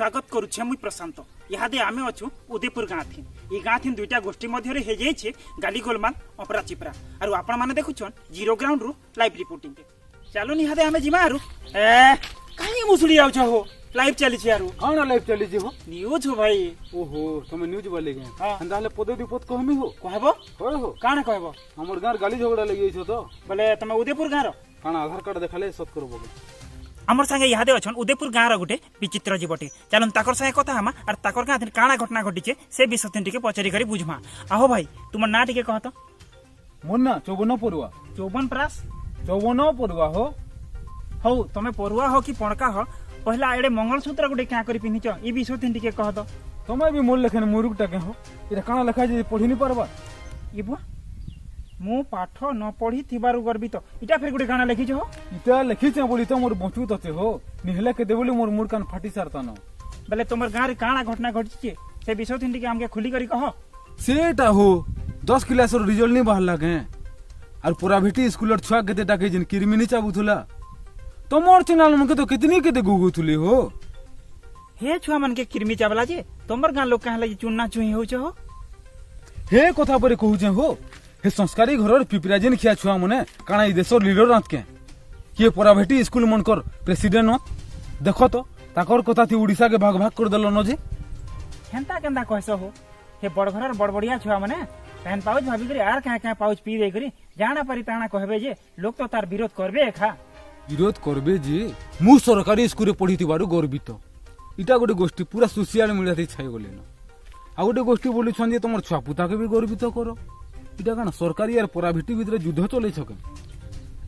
स्वागत करुछे मुई प्रशांत। इहादे आमे अछु उदयपुर गाँ थी। ई गाँ थी दुईटा गोष्ठी मध्य हे जाइछे गाली गोलमाल अपरा चिपरा आरु आपण माने देखुछन जीरो ग्राउंड रु लाइव रिपोर्टिंग के। चलो निहादे आमे जिमा आरु काई मुसुड़ी आउछ हो लाइव चली छी आरु कौन लाइव चली छी हो न्यूज हो भाई। ओहो तुम न्यूज वाले के हां अंदाले पदे दिपत कहमी हो कहबो हो काने कहबो हमर गार गाली झगड़ा लगी छ तो बोले तमे उदयपुर गाँ रो काना आधार कार्ड देखाले सत करबो हमर संगे इहादे अछन उदयपुर गाँ रो गुटे विचित्र जीवटे। चलन ताकर संगे कथा हमा आर ताकर गाँ काना घटना घटिचे से विषय टिके पचरी करी बुझमा। आहो भाई तुम ना टिके कहत मोर ना 54 परुआ 54 प्रास 54 परुआ हो तमे परुआ हो कि पणका हो पहला एडे मंगलसूत्र गुटे क्या करी पिन्हिच ई विषय टिके कहत। तमे भी मोर लेखन मुरुक टाके हो इरा काना लिखा जे पढि नि परबा ई बुआ मु पाठ न पढ़ी थिबारु गर्वित इटा फेर गुटे गाना लिखिछ हो इता लिखि छ बोली त मोर बंचू तते हो निहले के देबोली मोर मुर कान फाटी सारता न बले तमर गाँ रे काना घटना घटिचे से विषय टिके हमके खुली करी कह। सेटा हो 10 क्लास रो रिजल्ट नि बाहर लागे और प्राइवेट स्कूल र छुआ केते टाके जिन किरमिनी चाबुथुला तो मोर चैनल मन के तो कितनी केते गुगुथुली हो हे छुआ मन के किरमी चावला जे तमर गाँ लोग कहला जे चुन्ना चुही होछ हो हे कथा परे कहू जे हो हे संस्कारी घर पिपराजिन खिया छुआ मने काना ई देशर लीडर रात के किए प्राइवेट स्कूल मन कर प्रेसिडेंट न देखो तो ताकर कथा थी उड़ीसा के भाग भाग कर देलो न जे हेंता केंता कहसो हो हे बड़ घर बड़ बढ़िया छुआ मने पेन पाउच भाभी करी आर क्या पाउच पी दे करी जाना परी ताना कहबे जे लोग तो तार विरोध करबे खा विरोध करबे जे मु सरकारी स्कूल पढ़ी थिबारु गर्वित इटा गोटे गोष्ठी पूरा सोशल मीडिया थी छाई गले न आ गोटे गोष्ठी बोली छन जे तमर छुआ पुता के भी गर्वित करो इटा काना सरकारी और प्राइवेट भीतर युद्ध चले छके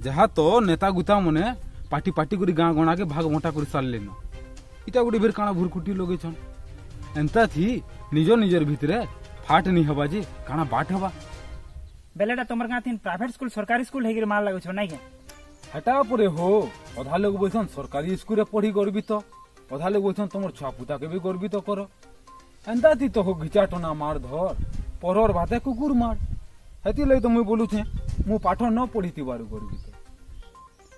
जहा तो नेता गुता मने पार्टी पार्टी करी गां गणा के भाग बंटा कर सारले न इटा गोटे बेर काना भुरकुटी लगे छन एंता थी निजर निजर भीतर फाट नि हबा जे काना बाट हबा बेलेटा तमर गाँ थी प्राइवेट स्कूल सरकारी स्कूल हेगिर माल लागो छ नै के हटा परे हो अधा लोग बोलछन सरकारी स्कूल रे पढ़ी गर्वित अधा लोग बोलछन तमर छुआ पुता के भी गर्वित करो एंता थी तो हो घिचाटना मार धर परर भाते कुकुर मार हेती लई तो मुई बोलु थे मु पाठ न पढ़ी थिबारु गर्वित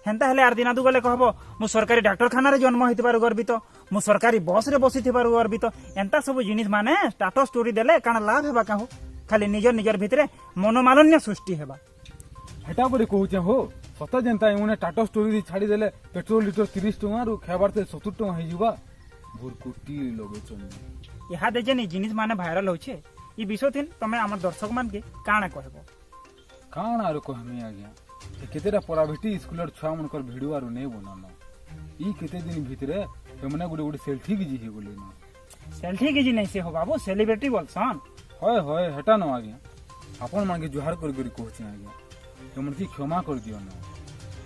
हेंता हेले आर दिना दु गले कहबो मु सरकारी डॉक्टर खाना रे जन्म होइतिबारु गर्वित मु सरकारी बस रे बसी थिबारु गर्वित एंता सब जिनिस माने स्टेटस स्टोरी देले काना लाभ हेबा काहू खाली निजर निजर भितरे मनोमालिन्य सृष्टि हेबा हेटा परे कहूचे हो सत जनता एमने टाटा स्टोरी छाड़ी देले पेट्रोल लीटर 30 टका रु खाबार ते 70 टका हे जिबा भुरकुटी लगे चंदी इहा दे जे जिनिस माने वायरल होछे ई विषय थिन तमे हमर दर्शक मान के काना कहबो काना आरो कहमी आज्ञा केतेरा प्राइवेट स्कूल र छुआ मन कर वीडियो आरो नै बनानो ई केते दिन भितरे हमने गुडे गुडे सेल्फी की जी हे बोले न सेल्फी की जी नै से हो बाबू सेलिब्रिटी बोलसन होय होय हटा न आज्ञा अपन मान के जुहार कर करी कहछे आज्ञा हमन की क्षमा कर दियो न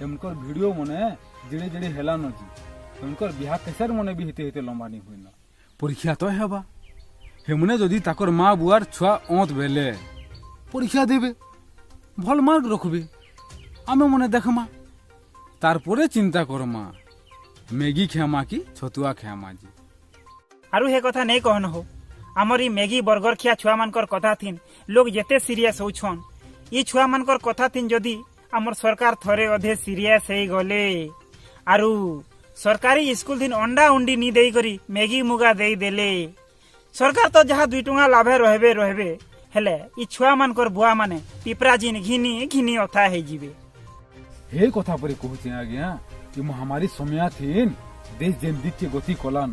हमकर वीडियो मने जेडे जेडे हेला न जी हमकर बियाह केसर मने भी हेते हेते लंबा नि होई न परीक्षा तो हेबा हेमने जदि ताकर माँ बुआर छुआ ओंत बेले परीक्षा देबे भल मार्क रखबे आमे मने देखमा तारपरे चिंता करमा मैगी खेमा की छतुआ खेमा जी आरु हे कथा नै कहन हो हमर ई मैगी बर्गर खिया छुआ मानकर कथा थिन लोग जेते सीरियस होछन ई छुआ मानकर कथा थिन जदि हमर सरकार थरे अधे सीरियस हे गले आरु सरकारी स्कूल दिन अंडा उंडी नी देई करी मैगी मुगा देई देले सरकार तो जहाँ 2 टंगा लाभे रहबे हेले ई छुआ मानकर बुआ माने पिपरा जिन घिनी घिनी अथा हे जिवे हे कथा परे कहूचे आज्ञा ई महामारी समय थिन देश जेंदी के गति कलान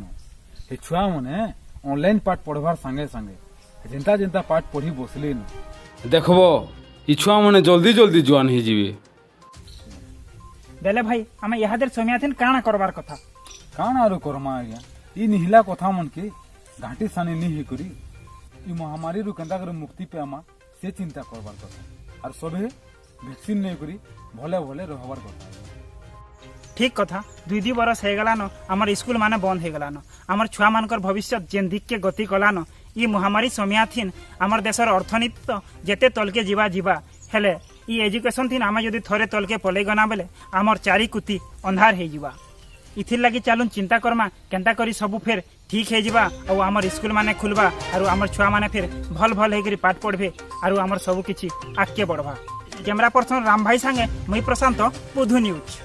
हे छुआ माने ऑनलाइन पाठ पढ़वार संगे संगे जेंता जेंता पाठ पढ़ी बसले न देखबो ई छुआ माने जल्दी जल्दी जवान हे जिवे बेले भाई हमें यहाँ देर समय थिन काना करबार कथा काना आरो करमा आज्ञा ई निहिला कथा मन के घाटी सानी नी हे करी ई महामारी रु केंता करे मुक्ति पेमा से चिंता करबार कथा और सबे वैक्सीन नै करी भले भले रहबार कथा ठीक कथा 2 बरस हे गला न हमर स्कूल माने बंद हे गला न हमर छुआ मानकर भविष्य जेन दिक के गति कला न ई महामारी समय थिन हमर देशर अर्थनीति तो जेते तलके जीवा हेले ई एजुकेशन थिन आमे जदी थरे तलके पलै गना बेले हमर चारी कुती अंधार हे जीवा इथिर लगी चालून चिंता करमा केंता करी सबु फेर ठीक हे जीवा और हमर स्कूल माने खुलबा और हमर छुआ माने फिर भल भल हे करी पाठ पढ़बे और हमर सबु किछि आगे बढ़बा। कैमरा पर्सन राम भाई संगे मुई प्रशांत बुधु न्यूज।